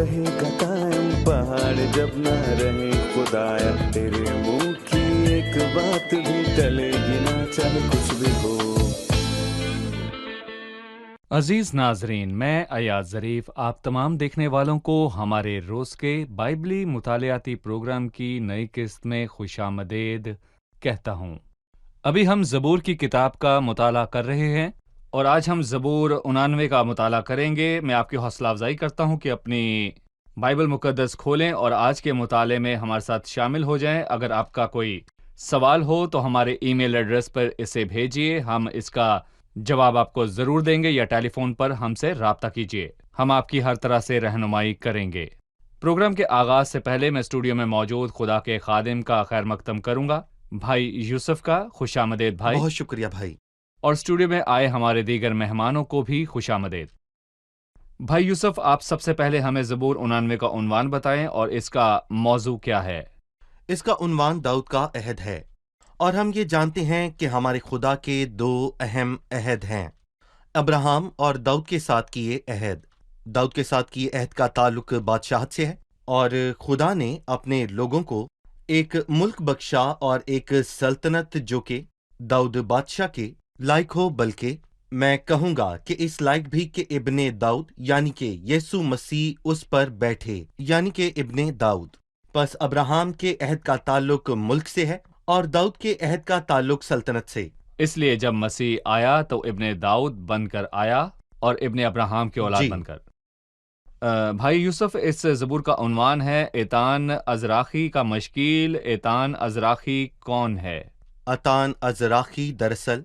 رہے گا قائم پہاڑ جب نہ رہے خدایا، تیرے منہ کی ایک بات بھی ٹلے گی نہ چاہے کچھ بھی ہو۔ عزیز ناظرین، میں ایاز ظریف آپ تمام دیکھنے والوں کو ہمارے روز کے بائبلی مطالعاتی پروگرام کی نئی قسط میں خوش آمدید کہتا ہوں۔ ابھی ہم زبور کی کتاب کا مطالعہ کر رہے ہیں اور آج ہم زبور 99 کا مطالعہ کریں گے۔ میں آپ کی حوصلہ افزائی کرتا ہوں کہ اپنی بائبل مقدس کھولیں اور آج کے مطالعے میں ہمارے ساتھ شامل ہو جائیں۔ اگر آپ کا کوئی سوال ہو تو ہمارے ای میل ایڈریس پر اسے بھیجیے، ہم اس کا جواب آپ کو ضرور دیں گے، یا ٹیلی فون پر ہم سے رابطہ کیجیے، ہم آپ کی ہر طرح سے رہنمائی کریں گے۔ پروگرام کے آغاز سے پہلے میں اسٹوڈیو میں موجود خدا کے خادم کا خیر مقدم کروں گا، بھائی یوسف کا۔ خوش آمدید بھائی۔ بہت شکریہ بھائی۔ اور اسٹوڈیو میں آئے ہمارے دیگر مہمانوں کو بھی خوش آمدید۔ بھائی یوسف، آپ سب سے پہلے ہمیں زبور 99 کا عنوان بتائیں اور اس کا موضوع کیا ہے؟ اس کا عنوان داؤد کا عہد ہے، اور ہم یہ جانتے ہیں کہ ہمارے خدا کے دو اہم عہد ہیں، ابراہم اور داؤد کے ساتھ کیے عہد۔ داؤد کے ساتھ کیے عہد کا تعلق بادشاہت سے ہے، اور خدا نے اپنے لوگوں کو ایک ملک بخشا اور ایک سلطنت جو کہ داؤد بادشاہ کے لائق ہو، بلکہ میں کہوں گا کہ اس لائق بھی کہ ابن داؤد یعنی کہ یسوع مسیح اس پر بیٹھے، یعنی کہ ابن داؤد۔ پس ابراہم کے عہد کا تعلق ملک سے ہے اور داؤد کے عہد کا تعلق سلطنت سے۔ اس لیے جب مسیح آیا تو ابن داؤد بن کر آیا اور ابن ابراہم کی اولاد بن کر۔ بھائی یوسف، اس زبور کا عنوان ہے ایتان ازراخی کا مشکیل۔ ایتان ازراخی کون ہے؟ ایتان ازراخی دراصل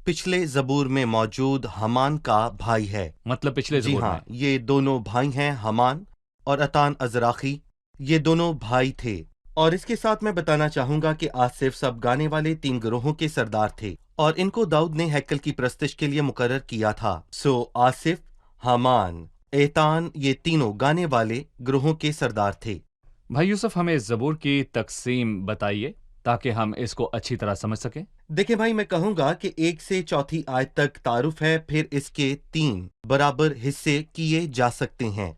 پچھلے زبور میں موجود حمان کا بھائی ہے۔ مطلب پچھلے زبور جی ہاں، میں؟ یہ دونوں بھائی ہیں، حمان اور ایتان ازراخی، یہ دونوں بھائی تھے۔ اور اس کے ساتھ میں بتانا چاہوں گا کہ آصف سب گانے والے 3 گروہوں کے سردار تھے، اور ان کو داؤد نے ہیکل کی پرستش کے لیے مقرر کیا تھا۔ آصف، حمان، ایتان، یہ تینوں گانے والے گروہوں کے سردار تھے۔ بھائی یوسف، ہمیں اس زبور کی تقسیم بتائیے تاکہ ہم اس کو اچھی طرح سمجھ سکیں۔ دیکھیں بھائی، میں کہوں گا کہ 1 سے 4 آیت تک تعارف ہے، پھر اس کے 3 برابر حصے کیے جا سکتے ہیں۔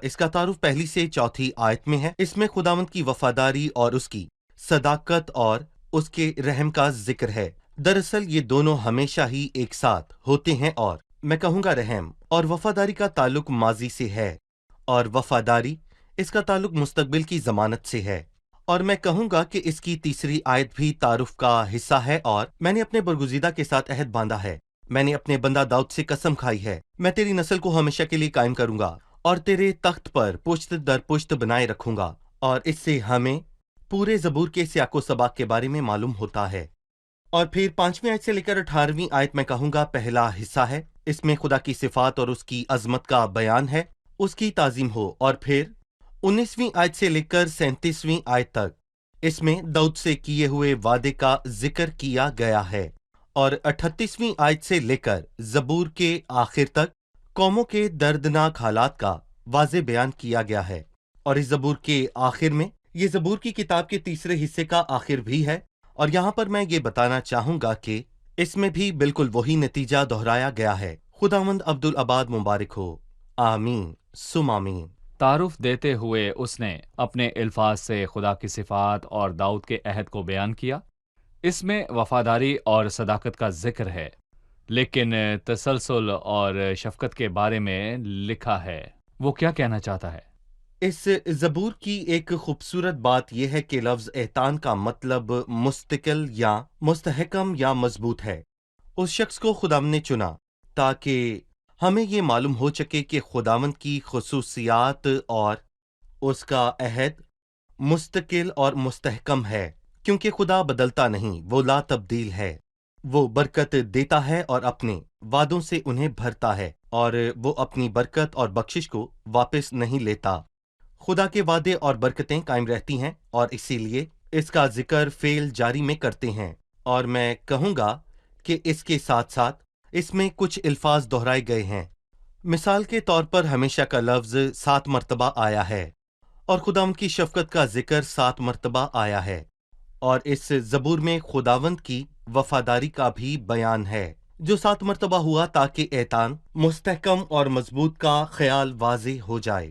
اس کا تعارف 1 سے 4 آیت میں ہے۔ اس میں خداوند کی وفاداری اور اس کی صداقت اور اس کے رحم کا ذکر ہے۔ دراصل یہ دونوں ہمیشہ ہی ایک ساتھ ہوتے ہیں، اور میں کہوں گا رحم اور وفاداری کا تعلق ماضی سے ہے، اور وفاداری اس کا تعلق مستقبل کی ضمانت سے ہے۔ اور میں کہوں گا کہ اس کی 3 آیت بھی تعارف کا حصہ ہے، اور میں نے اپنے برگزیدہ کے ساتھ عہد باندھا ہے، میں نے اپنے بندہ داؤد سے قسم کھائی ہے، میں تیری نسل کو ہمیشہ کے لیے قائم کروں گا اور تیرے تخت پر پشت در پشت بنائے رکھوں گا۔ اور اس سے ہمیں پورے زبور کے سیاق و سباق کے بارے میں معلوم ہوتا ہے۔ اور پھر 5ویں آیت سے لے کر 18ویں آیت میں کہوں گا پہلا حصہ ہے، اس میں خدا کی صفات اور اس کی عظمت کا بیان ہے، اس کی تعظیم ہو۔ اور پھر 19ویں آیت سے لے کر 37ویں آیت تک اس میں داؤد سے کیے ہوئے وعدے کا ذکر کیا گیا ہے، اور 38ویں آیت سے لے کر زبور کے آخر تک قوموں کے دردناک حالات کا واضح بیان کیا گیا ہے۔ اور اس زبور کے آخر میں، یہ زبور کی کتاب کے تیسرے حصے کا آخر بھی ہے، اور یہاں پر میں یہ بتانا چاہوں گا کہ اس میں بھی بالکل وہی نتیجہ دہرایا گیا ہے۔ خداوند عبدالآباد مبارک ہو، آمین ثم آمین۔ تعارف دیتے ہوئے اس نے اپنے الفاظ سے خدا کی صفات اور داؤد کے عہد کو بیان کیا۔ اس میں وفاداری اور صداقت کا ذکر ہے، لیکن تسلسل اور شفقت کے بارے میں لکھا ہے۔ وہ کیا کہنا چاہتا ہے؟ اس زبور کی ایک خوبصورت بات یہ ہے کہ لفظ ایتان کا مطلب مستقل یا مستحکم یا مضبوط ہے۔ اس شخص کو خداوند نے چنا تاکہ ہمیں یہ معلوم ہو سکے کہ خداوند کی خصوصیات اور اس کا عہد مستقل اور مستحکم ہے، کیونکہ خدا بدلتا نہیں، وہ لا تبدیل ہے۔ وہ برکت دیتا ہے اور اپنے وعدوں سے انہیں بھرتا ہے، اور وہ اپنی برکت اور بخشش کو واپس نہیں لیتا۔ خدا کے وعدے اور برکتیں قائم رہتی ہیں، اور اسی لیے اس کا ذکر فعل جاری میں کرتے ہیں۔ اور میں کہوں گا کہ اس کے ساتھ ساتھ اس میں کچھ الفاظ دہرائے گئے ہیں۔ مثال کے طور پر ہمیشہ کا لفظ 7 مرتبہ آیا ہے، اور خداوند کی شفقت کا ذکر 7 مرتبہ آیا ہے، اور اس زبور میں خداوند کی وفاداری کا بھی بیان ہے جو 7 مرتبہ ہوا، تاکہ ایتان مستحکم اور مضبوط کا خیال واضح ہو جائے۔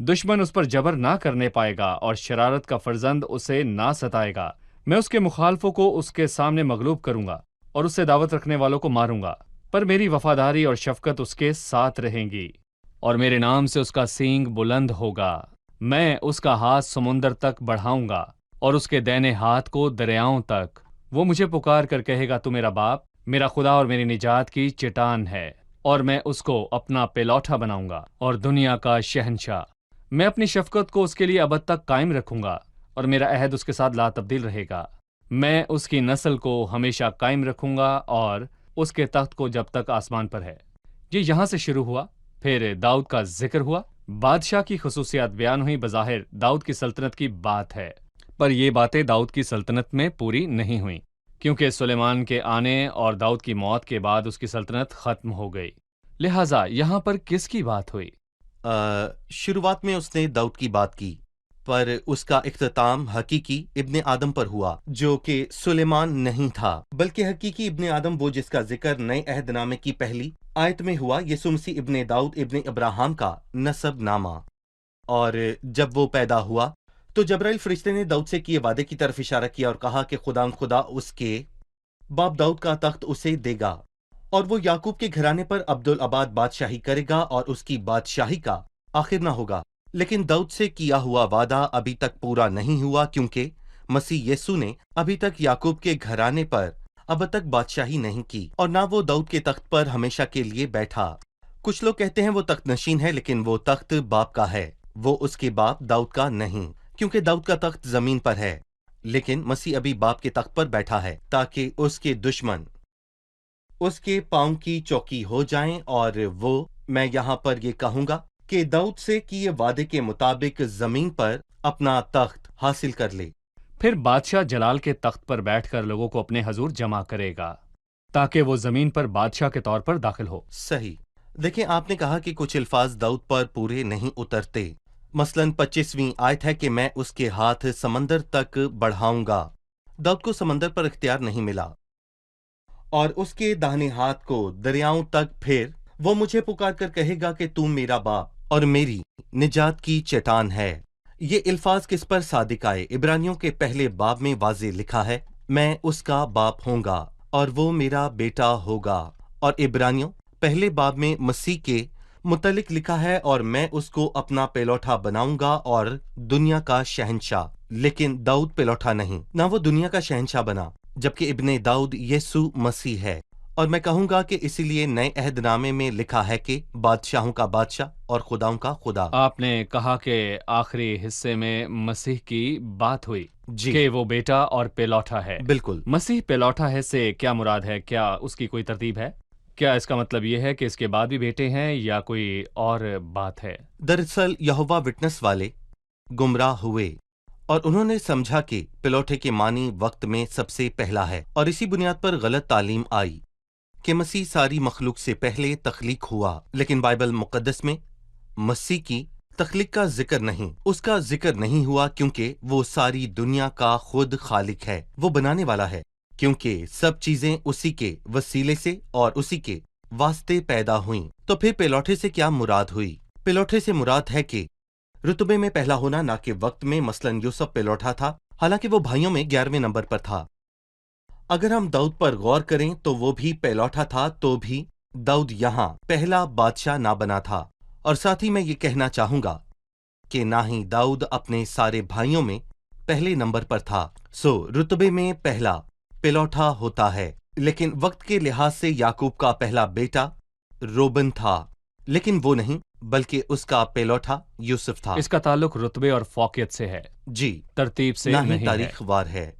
دشمن اس پر جبر نہ کرنے پائے گا اور شرارت کا فرزند اسے نہ ستائے گا۔ میں اس کے مخالفوں کو اس کے سامنے مغلوب کروں گا اور اس سے دعوت رکھنے والوں کو ماروں گا، پر میری وفاداری اور شفقت اس کے ساتھ رہیں گی اور میرے نام سے اس کا سینگ بلند ہوگا۔ میں اس کا ہاتھ سمندر تک بڑھاؤں گا اور اس کے دائنے ہاتھ کو دریاؤں تک۔ وہ مجھے پکار کر کہے گا، تو میرا باپ، میرا خدا اور میری نجات کی چٹان ہے، اور میں اس کو اپنا پیلوٹا بناؤں گا اور دنیا کا شہنشاہ۔ میں اپنی شفقت کو اس کے لیے ابد تک قائم رکھوں گا اور میرا عہد اس کے ساتھ لا تبدیل رہے گا۔ میں اس کی نسل کو ہمیشہ قائم رکھوں گا اور اس کے تخت کو جب تک آسمان پر ہے۔ یہ یہاں سے شروع ہوا، پھر داؤد کا ذکر ہوا، بادشاہ کی خصوصیات بیان ہوئی۔ بظاہر داؤد کی سلطنت کی بات ہے، پر یہ باتیں داؤد کی سلطنت میں پوری نہیں ہوئیں، کیونکہ سلیمان کے آنے اور داؤد کی موت کے بعد اس کی سلطنت ختم ہو گئی۔ لہٰذا یہاں پر کس کی بات ہوئی؟ شروعات میں اس نے داؤد کی بات کی، پر اس کا اختتام حقیقی ابن آدم پر ہوا، جو کہ سلیمان نہیں تھا، بلکہ حقیقی ابن آدم، وہ جس کا ذکر نئے عہد نامے کی پہلی آیت میں ہوا، یسوع مسیح ابن داؤد ابن ابراہم کا نسب نامہ۔ اور جب وہ پیدا ہوا تو جبرائیل فرشتے نے داؤد سے کیے وعدے کی طرف اشارہ کیا اور کہا کہ خدا اس کے باپ داؤد کا تخت اسے دے گا، اور وہ یعقوب کے گھرانے پر عبدالآباد بادشاہی کرے گا، اور اس کی بادشاہی کا آخر نہ ہوگا۔ لیکن داؤد سے کیا ہوا وعدہ ابھی تک پورا نہیں ہوا، کیونکہ مسیح یسوع نے ابھی تک یعقوب کے گھرانے پر اب تک بادشاہی نہیں کی، اور نہ وہ داؤد کے تخت پر ہمیشہ کے لیے بیٹھا۔ کچھ لوگ کہتے ہیں وہ تخت نشین ہے، لیکن وہ تخت باپ کا ہے، وہ اس کے باپ داؤد کا نہیں، کیونکہ داؤد کا تخت زمین پر ہے، لیکن مسیح ابھی باپ کے تخت پر بیٹھا ہے، تاکہ اس کے دشمن اس کے پاؤں کی چوکی ہو جائیں۔ اور میں یہاں پر یہ کہوں گا کہ داؤد سے کیے وعدے کے مطابق زمین پر اپنا تخت حاصل کر لے۔ پھر بادشاہ جلال کے تخت پر بیٹھ کر لوگوں کو اپنے حضور جمع کرے گا، تاکہ وہ زمین پر بادشاہ کے طور پر داخل ہو۔ صحیح۔ دیکھیں، آپ نے کہا کہ کچھ الفاظ داؤد پر پورے نہیں اترتے۔ مثلاً 25ویں آیت ہے کہ میں اس کے ہاتھ سمندر تک بڑھاؤں گا۔ داؤد کو سمندر پر اختیار نہیں ملا، اور اس کے داہنے ہاتھ کو دریاؤں تک۔ پھر وہ مجھے پکار کر کہے گا کہ تم میرا باپ اور میری نجات کی چٹان ہے۔ یہ الفاظ کس پر صادق آئے؟ عبرانیوں کے پہلے باب میں واضح لکھا ہے، میں اس کا باپ ہوں گا اور وہ میرا بیٹا ہوگا۔ اور عبرانیوں پہلے باب میں مسیح کے متعلق لکھا ہے، اور میں اس کو اپنا پیلوٹا بناؤں گا اور دنیا کا شہنشاہ۔ لیکن داؤد پیلوٹا نہیں، نہ وہ دنیا کا شہنشاہ بنا، جبکہ ابن داؤد یسوع مسیح ہے۔ اور میں کہوں گا کہ اسی لیے نئے عہد نامے میں لکھا ہے کہ بادشاہوں کا بادشاہ اور خداؤں کا خدا۔ آپ نے کہا کہ آخری حصے میں مسیح کی بات ہوئی، جی کہ وہ بیٹا اور پیلوٹا ہے۔ بالکل۔ مسیح پیلوٹا ہے سے کیا مراد ہے؟ کیا اس کی کوئی ترتیب ہے؟ کیا اس کا مطلب یہ ہے کہ اس کے بعد بھی بیٹے ہیں یا کوئی اور بات ہے؟ دراصل یہوہ وٹنس والے گمراہ ہوئے، اور انہوں نے سمجھا کہ پیلوٹے کے معنی وقت میں سب سے پہلا ہے، اور اسی بنیاد پر غلط تعلیم آئی کہ مسیح ساری مخلوق سے پہلے تخلیق ہوا۔ لیکن بائبل مقدس میں مسیح کی تخلیق کا ذکر نہیں، اس کا ذکر نہیں ہوا، کیونکہ وہ ساری دنیا کا خود خالق ہے، وہ بنانے والا ہے، کیونکہ سب چیزیں اسی کے وسیلے سے اور اسی کے واسطے پیدا ہوئیں۔ تو پھر پیلوٹے سے کیا مراد ہوئی؟ پیلوٹے سے مراد ہے کہ رتبے میں پہلا ہونا، نہ کہ وقت میں۔ مثلاً یوسف پیلوٹا تھا، حالانکہ وہ بھائیوں میں 11ویں نمبر پر تھا۔ اگر ہم داؤد پر غور کریں تو وہ بھی پیلوٹا تھا، تو بھی داؤد یہاں پہلا بادشاہ نہ بنا تھا۔ اور ساتھ ہی میں یہ کہنا چاہوں گا کہ نہ ہی داؤد اپنے سارے بھائیوں میں پہلے نمبر پر تھا۔ رتبے میں پہلا پیلوٹا ہوتا ہے، لیکن وقت کے لحاظ سے یعقوب کا پہلا بیٹا روبن تھا، لیکن وہ نہیں، بلکہ اس کا پیلوٹا یوسف تھا۔ اس کا تعلق رتبے اور فوقیت سے ہے، جی، ترتیب سے نہ ہی نہیں ہے۔ تاریخ وار ہے۔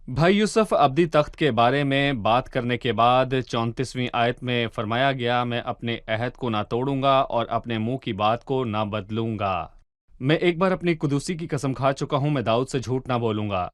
بھائی یوسف ابدی تخت کے بارے میں بات کرنے کے بعد 34ویں آیت میں فرمایا گیا، میں اپنے عہد کو نہ توڑوں گا اور اپنے منہ کی بات کو نہ بدلوں گا۔ میں ایک بار اپنی قدوسی کی قسم کھا چکا ہوں، میں داؤد سے جھوٹ نہ بولوں گا۔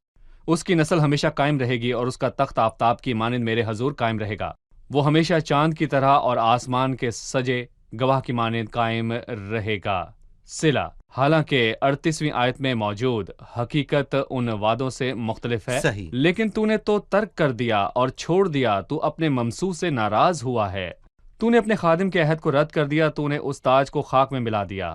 اس کی نسل ہمیشہ قائم رہے گی اور اس کا تخت آفتاب کی مانند میرے حضور قائم رہے گا۔ وہ ہمیشہ چاند کی طرح اور آسمان کے سجے گواہ کی مانند قائم رہے گا۔ صلہ۔ حالانکہ 38ویں آیت میں موجود حقیقت ان وعدوں سے مختلف ہے، صحیح۔ لیکن تو نے تو ترک کر دیا اور چھوڑ دیا، تو اپنے ممسوح سے ناراض ہوا ہے۔ تو نے اپنے خادم کے عہد کو رد کر دیا، تو نے اس تاج کو خاک میں ملا دیا۔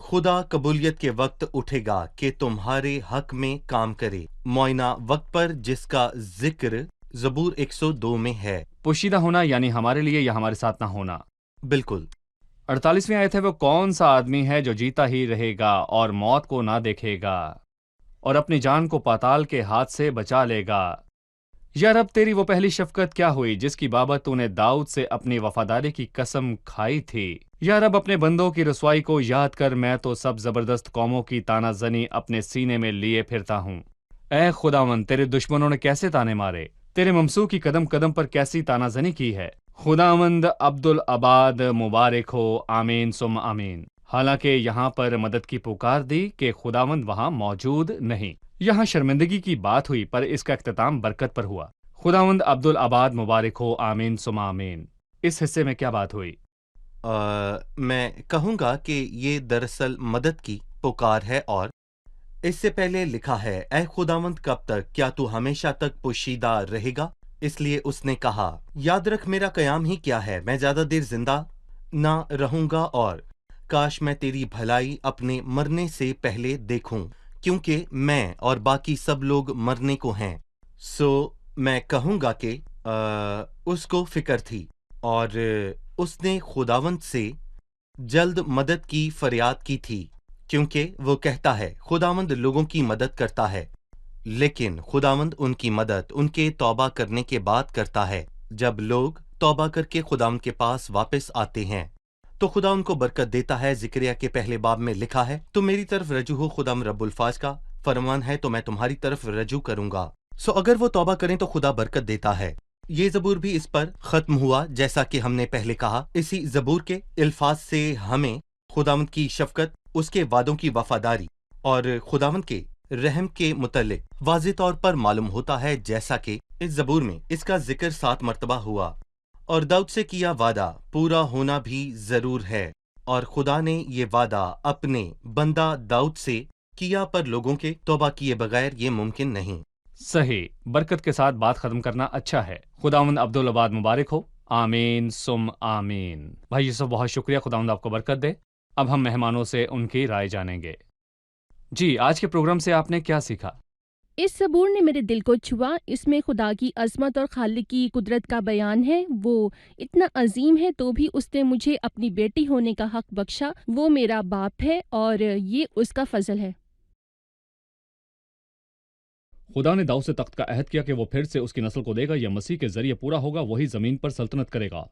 خدا قبولیت کے وقت اٹھے گا کہ تمہارے حق میں کام کرے، معائنہ وقت پر جس کا ذکر زبور 102 میں ہے۔ پوشیدہ ہونا یعنی ہمارے لیے یا ہمارے ساتھ نہ ہونا۔ بالکل۔ 48ویں آیت ہے، وہ کون سا آدمی ہے جو جیتا ہی رہے گا اور موت کو نہ دیکھے گا اور اپنی جان کو پاتال کے ہاتھ سے بچا لے گا۔ یا رب، تیری وہ پہلی شفقت کیا ہوئی جس کی بابت تو نے داؤد سے اپنی وفاداری کی قسم کھائی تھی۔ یا رب، اپنے بندوں کی رسوائی کو یاد کر، میں تو سب زبردست قوموں کی تانا زنی اپنے سینے میں لیے پھرتا ہوں۔ اے خداوند، تیرے دشمنوں نے کیسے تانے مارے، تیرے ممسوح کی قدم قدم پر کیسی تانا زنی کی ہے۔ خداوند عبدالآباد مبارک ہو، آمین ثم آمین۔ حالانکہ یہاں پر مدد کی پکار دی کہ خداوند وہاں موجود نہیں۔ یہاں شرمندگی کی بات ہوئی پر اس کا اختتام برکت پر ہوا۔ خداوند عبدالآباد مبارک ہو، آمین ثم آمین۔ اس حصے میں کیا بات ہوئی؟ میں کہوں گا کہ یہ دراصل مدد کی پکار ہے، اور اس سے پہلے لکھا ہے، اے خداوند کب تک، کیا تو ہمیشہ تک پوشیدہ رہے گا؟ اس لیے اس نے کہا، یاد رکھ میرا قیام ہی کیا ہے، میں زیادہ دیر زندہ نہ رہوں گا، اور کاش میں تیری بھلائی اپنے مرنے سے پہلے دیکھوں، کیونکہ میں اور باقی سب لوگ مرنے کو ہیں۔ سو میں کہوں گا کہ اس کو فکر تھی، اور اس نے خداوند سے جلد مدد کی فریاد کی تھی، کیونکہ وہ کہتا ہے خداوند لوگوں کی مدد کرتا ہے، لیکن خداوند ان کی مدد ان کے توبہ کرنے کے بعد کرتا ہے۔ جب لوگ توبہ کر کے خداوند کے پاس واپس آتے ہیں تو خدا ان کو برکت دیتا ہے۔ زکریا کے پہلے باب میں لکھا ہے، تم میری طرف رجوع ہو، خداوند رب الفاظ کا فرمان ہے تو میں تمہاری طرف رجوع کروں گا۔ سو اگر وہ توبہ کریں تو خدا برکت دیتا ہے۔ یہ زبور بھی اس پر ختم ہوا، جیسا کہ ہم نے پہلے کہا۔ اسی زبور کے الفاظ سے ہمیں خداوند کی شفقت، اس کے وعدوں کی وفاداری اور خداوند کے رحم کے متعلق واضح طور پر معلوم ہوتا ہے، جیسا کہ اس زبور میں اس کا ذکر 7 مرتبہ ہوا، اور داؤد سے کیا وعدہ پورا ہونا بھی ضرور ہے، اور خدا نے یہ وعدہ اپنے بندہ داؤد سے کیا، پر لوگوں کے توبہ کیے بغیر یہ ممکن نہیں۔ صحیح، برکت کے ساتھ بات ختم کرنا اچھا ہے۔ خداوند عبدالآباد مبارک ہو، آمین ثم آمین۔ بھائی یوسف، بہت شکریہ، خداوند آپ کو برکت دے۔ اب ہم مہمانوں سے ان کی رائے جانیں گے۔ جی، آج کے پروگرام سے آپ نے کیا سیکھا؟ اس زبور نے میرے دل کو چھوا۔ اس میں خدا کی عظمت اور خالق کی قدرت کا بیان ہے۔ وہ اتنا عظیم ہے تو بھی اس نے مجھے اپنی بیٹی ہونے کا حق بخشا۔ وہ میرا باپ ہے اور یہ اس کا فضل ہے۔ خدا نے داؤد سے تخت کا عہد کیا کہ وہ پھر سے اس کی نسل کو دے گا، یہ مسیح کے ذریعے پورا ہوگا، وہی زمین پر سلطنت کرے گا۔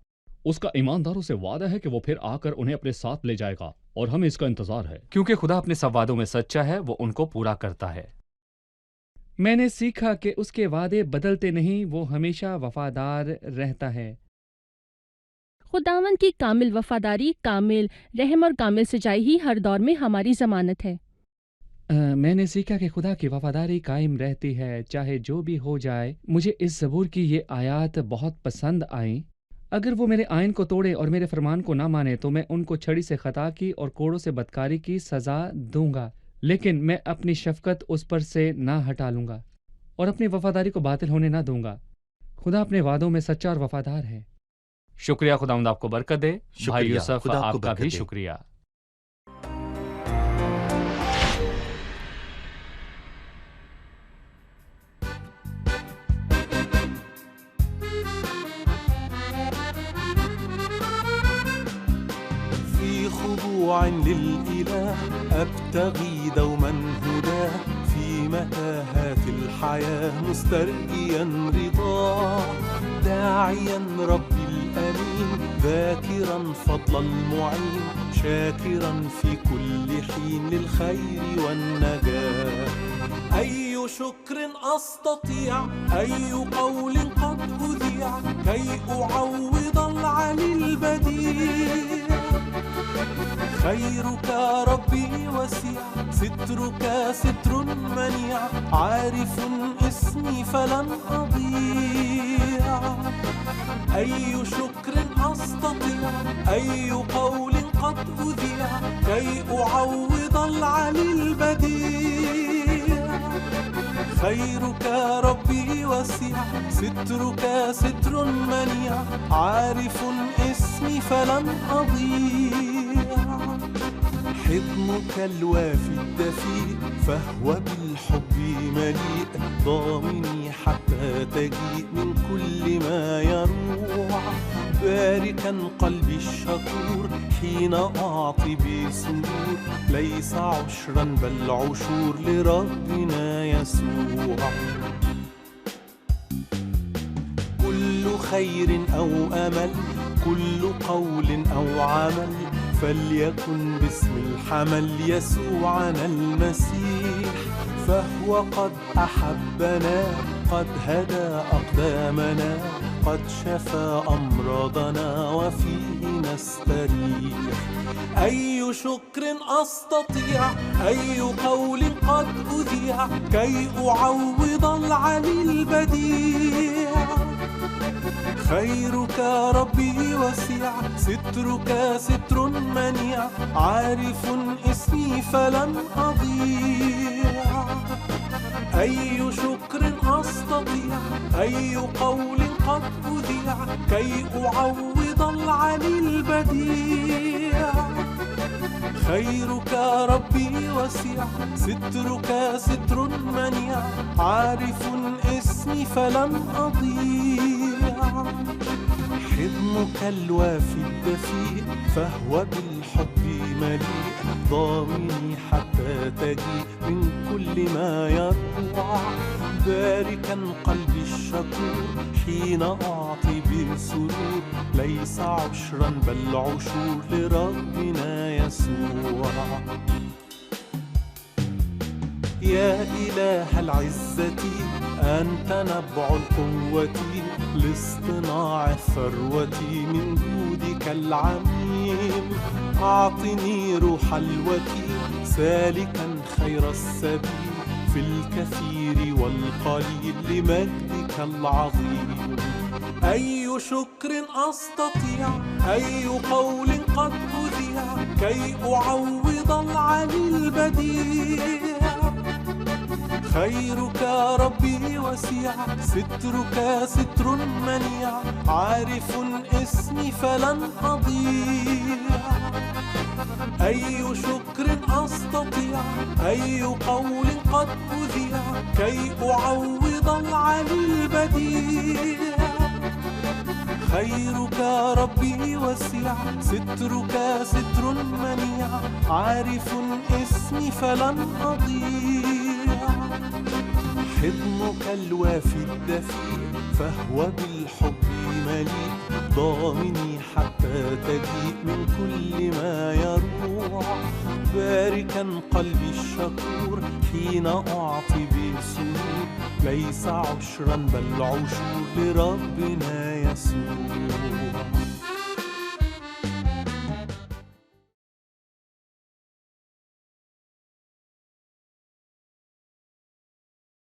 اس کا ایمانداروں سے وعدہ ہے کہ وہ پھر آ کر انہیں اپنے ساتھ لے جائے گا، اور ہمیں اس کا انتظار ہے۔ کیونکہ خدا اپنے سب وعدوں میں سچا ہے، وہ ان کو پورا کرتا ہے۔ میں نے سیکھا کہ اس کے وعدے بدلتے نہیں، وہ ہمیشہ وفادار رہتا ہے۔ خداوند کی کامل وفاداری، کامل رحم اور کامل سچائی ہی ہر دور میں ہماری ضمانت ہے۔ میں نے سیکھا کہ خدا کی وفاداری قائم رہتی ہے چاہے جو بھی ہو جائے۔ مجھے اس زبور کی یہ آیات بہت پسند آئیں۔ اگر وہ میرے آئین کو توڑے اور میرے فرمان کو نہ مانے تو میں ان کو چھڑی سے خطا کی اور کوڑوں سے بدکاری کی سزا دوں گا، لیکن میں اپنی شفقت اس پر سے نہ ہٹا لوں گا اور اپنی وفاداری کو باطل ہونے نہ دوں گا۔ خدا اپنے وعدوں میں سچا اور وفادار ہے۔ شکریہ، خداوند آپ کو برکت دے۔ شکریہ، بھائی یوسف، خدا آپ کو آپ کا برکت بھی دے۔ شکریہ۔ في خضوع للإله أبتغي دوما هداه، في متاهات الحياة مسترقيا رضاه، داعيا ربي الأمين ذاكرا فضل المعين، شاكرا في كل حين للخير والنجاة. أي شكر أستطيع، أي قول قد أذيع، كي أعوض العلي البديع. خيرك ربي وسيع، سترك ستر منيع، عارف اسمي فلن أضيع. أي شكر أستطيع، أي قول قد أذيع، كي أعوض العلي البديع. خيرك ربي وسيع، سترك ستر منيع، عارف اسمي فلن أضيع. حضنك الوافي الدفيء فهو بالحب مليء، ضامني حتى تجيء من كل ما يروع. باركا قلبي الشكور حين أعطي بسرور، ليس عشرا بل عشور لربنا يسوع. كل خير أو أمل، كل قول أو عمل، فليكن باسم الحمل يسوعنا المسيح. فهو قد أحبنا، قد هدى أقدامنا، قد شفى أمراضنا وفيه نستريح. أي شكر أستطيع، أي قول قد أذيع، كي أعوض العلي البديع. خيرك ربي وسيع، سترك ستر منيع، عارف اسمي فلن أضيع. أي شكر أستطيع، أي قول قد أذيع، كي أعوض العلي البديع. خيرك ربي وسيع، سترك ستر منيع، عارف اسمي فلن أضيع. حضنك الوافي الدفيء فهو بالحب مليء، ضامني حتى تجيء من كل ما يروع. باركا قلبي الشكور حين أعطي بسرور، ليس عشرا بل عشور لربنا يسوع. يا إله العزة أنت نبع القوة، لاصطناع الثروة من جودك العميم. أعطني روح الوكيل سالكا خير السبيل، في الكثير والقليل لمجدك العظيم. أي شكر أستطيع، أي قول قد أذيع، كي أعوض العلي البديع. خيرك ربي وسيع، سترك ستر منيع، عارف اسمي فلن أضيع. أي شكر أستطيع، أي قول قد أذيع، كي أعوض العلي البديع. خيرك ربي وسيع، سترك ستر منيع، عارف اسمي فلن أضيع. حضنك الوافي الدفيء فهو بالحب مليء، ضامني حتى تجيء من كل ما يروع. باركا قلبي الشكور حين أعطي بسرور، ليس عشرا بل عشور لربنا